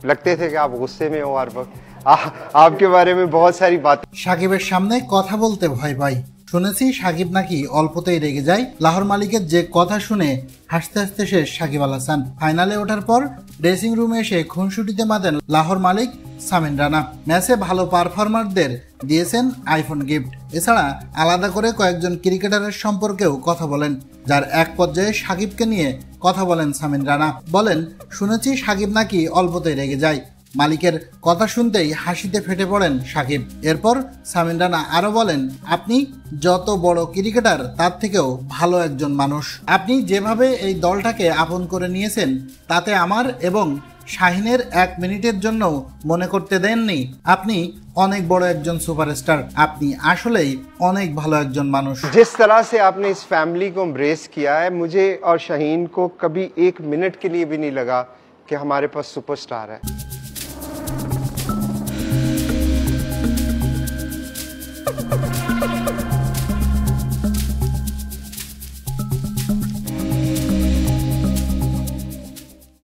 लगते थे कि आप गुस्से में हो हर वक्त आपके बारे में बहुत सारी बातें। সাকিবের সামনে কথা বলতে ভয় পাই। শুনেছি সাকিব নাকি অল্পতেই রেগে যায়। লাহোর মালিকের যে কথা শুনে হাসতে হাসতে শেষ সাকিব আল হাসান। ফাইনালে ওঠার পর ড্রেসিং রুমে এসে খুনসুটিতে মাতেন লাহোর মালিক সামিন রানা। ম্যাচে ভালো পারফরমারদের দিয়েছেন আইফোন গিফট। এছাড়া আলাদা করে কয়েকজন ক্রিকেটারের সম্পর্কেও কথা বলেন, যার এক পর্যায়ে সাকিবকে নিয়ে কথা বলেন সামিন রানা। বলেন, শুনেছি সাকিব নাকি অল্পতেই রেগে যায়। মালিকের কথা শুনতেই হাসিতে ফেটে পড়েন সাকিব। এরপর সামিন রানা আরো বলেন, আপনি যত বড় ক্রিকেটার তার থেকেও ভালো একজন মানুষ। আপনি যেভাবে এই দলটাকে আপন করে নিয়েছেন তাতে আমার এবং শাহিনের 1 মিনিটের জন্য মনে করতে দেননি আপনি অনেক বড় একজন সুপারস্টার। আপনি আসলেই অনেক ভালো একজন মানুষ। जिस तरह से आपने इस फैमिली को एम्ब्रेस किया है, मुझे और शाहीन को कभी 1 मिनट के लिए भी नहीं लगा कि हमारे पास सुपरस्टार है।